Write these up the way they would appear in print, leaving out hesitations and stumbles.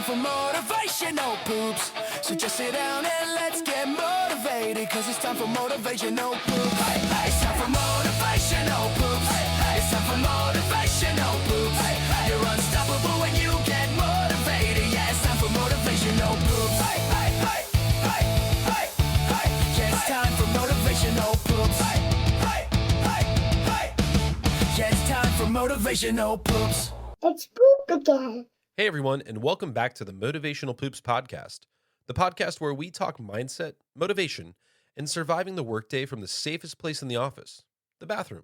for motivational poops. So just sit down and let's get motivated, cause it's time for motivational poops. It's time for motivational poops. It's time for motivational poops. You're unstoppable when you get motivated. Yeah, it's time for motivational poops. Yeah, it's time for motivational poops. Yeah, it's time for motivational poops. It's poop again. Hey everyone, and welcome back to the Motivational Poops podcast, the podcast where we talk mindset, motivation, and surviving the workday from the safest place in the office, the bathroom.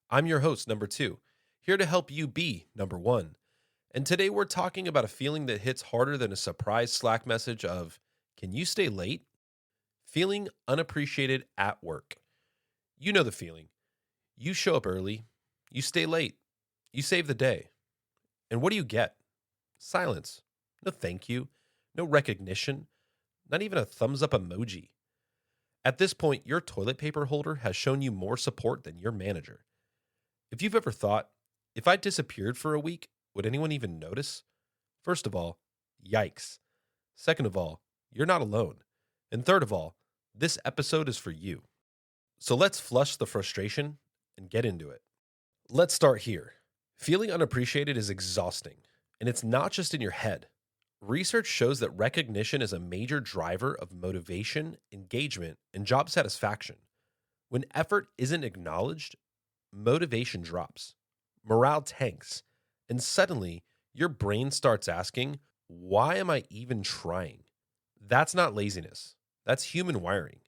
I'm your host, number 2, here to help you be number 1. And today we're talking about a feeling that hits harder than a surprise Slack message of, can you stay late? Feeling unappreciated at work. You know the feeling. You show up early, you stay late, you save the day. And what do you get? Silence. No thank you. No recognition. Not even a thumbs up emoji. At this point, your toilet paper holder has shown you more support than your manager. If you've ever thought, if I disappeared for a week, would anyone even notice? First of all, yikes. Second of all, you're not alone. And third of all, this episode is for you. So let's flush the frustration and get into it. Let's start here. Feeling unappreciated is exhausting, and it's not just in your head. Research shows that recognition is a major driver of motivation, engagement, and job satisfaction. When effort isn't acknowledged, motivation drops, morale tanks, and suddenly your brain starts asking, why am I even trying? That's not laziness. That's human wiring.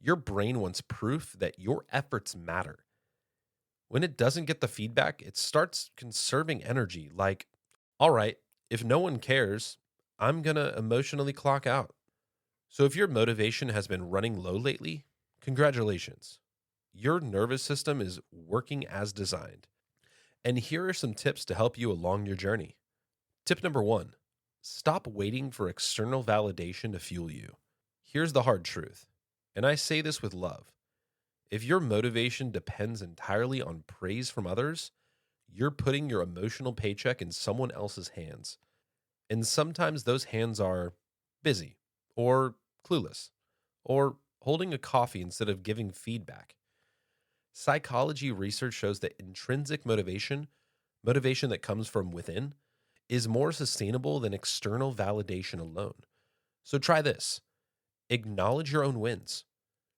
Your brain wants proof that your efforts matter. When it doesn't get the feedback, it starts conserving energy like, all right, if no one cares, I'm going to emotionally clock out. So if your motivation has been running low lately, congratulations. Your nervous system is working as designed. And here are some tips to help you along your journey. Tip number 1, stop waiting for external validation to fuel you. Here's the hard truth, and I say this with love. If your motivation depends entirely on praise from others, you're putting your emotional paycheck in someone else's hands. And sometimes those hands are busy, or clueless, or holding a coffee instead of giving feedback. Psychology research shows that intrinsic motivation that comes from within, is more sustainable than external validation alone. So try this. Acknowledge your own wins.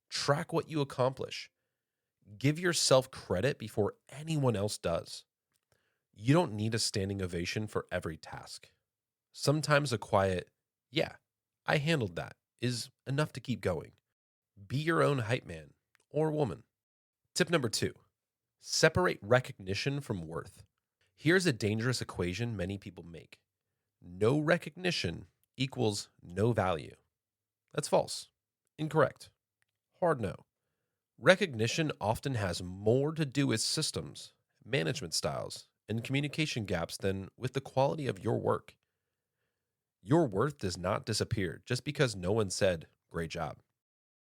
Track what you accomplish. Give yourself credit before anyone else does. You don't need a standing ovation for every task. Sometimes a quiet, yeah, I handled that, is enough to keep going. Be your own hype man or woman. Tip number 2, separate recognition from worth. Here's a dangerous equation many people make. No recognition equals no value. That's false. Incorrect. Hard no. Recognition often has more to do with systems, management styles, and communication gaps than with the quality of your work. Your worth does not disappear just because no one said, great job.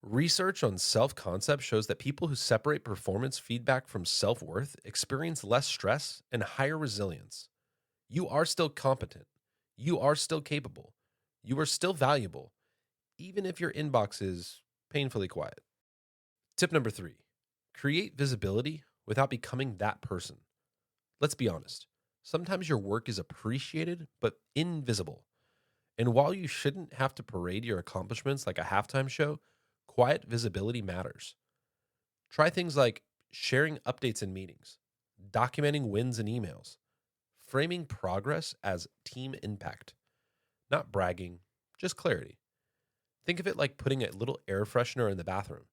Research on self-concept shows that people who separate performance feedback from self-worth experience less stress and higher resilience. You are still competent. You are still capable. You are still valuable, even if your inbox is painfully quiet. Tip number 3, create visibility without becoming that person. Let's be honest. Sometimes your work is appreciated, but invisible. And while you shouldn't have to parade your accomplishments like a halftime show, quiet visibility matters. Try things like sharing updates in meetings, documenting wins in emails, framing progress as team impact. Not bragging, just clarity. Think of it like putting a little air freshener in the bathroom.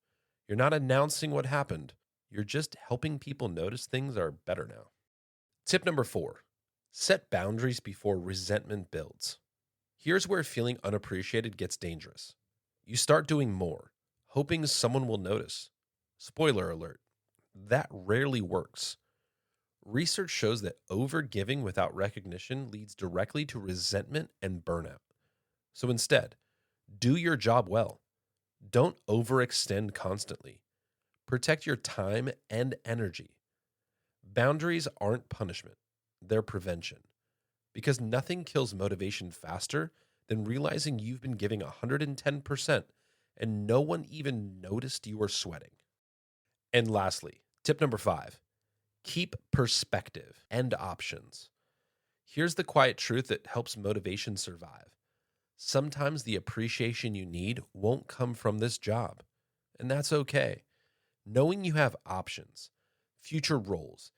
You're not announcing what happened. You're just helping people notice things are better now. Tip number 4, set boundaries before resentment builds. Here's where feeling unappreciated gets dangerous. You start doing more, hoping someone will notice. Spoiler alert, that rarely works. Research shows that overgiving without recognition leads directly to resentment and burnout. So instead, do your job well. Don't overextend constantly. Protect your time and energy. Boundaries aren't punishment, they're prevention. because nothing kills motivation faster than realizing you've been giving 110% and no one even noticed you were sweating. And lastly, tip number 5, keep perspective and options. Here's the quiet truth that helps motivation survive. Sometimes the appreciation you need won't come from this job, and that's okay. Knowing you have options, future roles,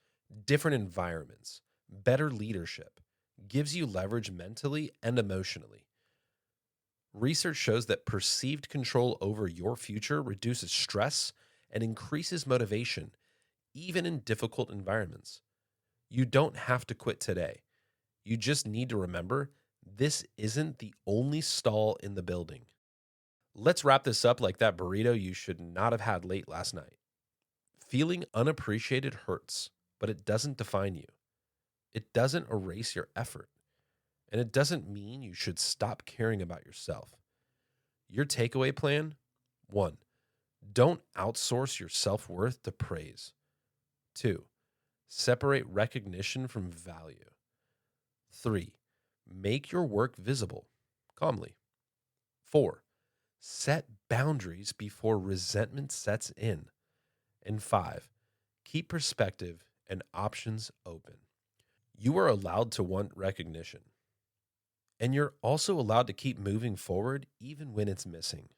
different environments, better leadership, gives you leverage mentally and emotionally. Research shows that perceived control over your future reduces stress and increases motivation, even in difficult environments. You don't have to quit today. You just need to remember this isn't the only stall in the building. Let's wrap this up like that burrito you should not have had late last night. Feeling unappreciated hurts, but it doesn't define you. It doesn't erase your effort. And it doesn't mean you should stop caring about yourself. Your takeaway plan: 1, don't outsource your self-worth to praise. 2, separate recognition from value. 3, make your work visible, calmly. 4, set boundaries before resentment sets in. And 5, keep perspective and options open. You are allowed to want recognition. And you're also allowed to keep moving forward even when it's missing.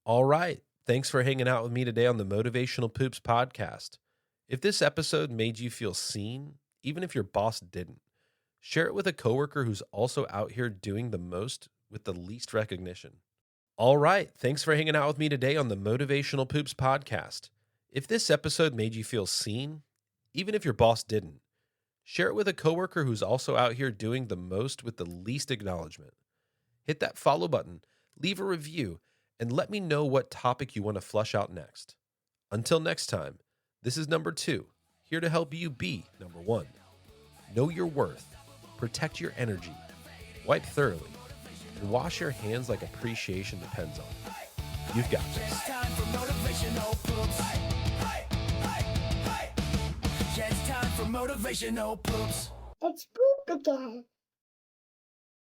All right. Thanks for hanging out with me today on the Motivational Poops podcast. If this episode made you feel seen, even if your boss didn't, share it with a coworker who's also out here doing the most with the least recognition. All right. Thanks for hanging out with me today on the Motivational Poops podcast. If this episode made you feel seen, even if your boss didn't, share it with a coworker who's also out here doing the most with the least acknowledgement. Hit that follow button, leave a review, and let me know what topic you want to flush out next. Until next time, this is number 2, here to help you be number 1. Know your worth, protect your energy, wipe thoroughly, and wash your hands like appreciation depends on it. You've got this. It's time for motivational poops. Yeah, it's time for motivational poops. It's poop time.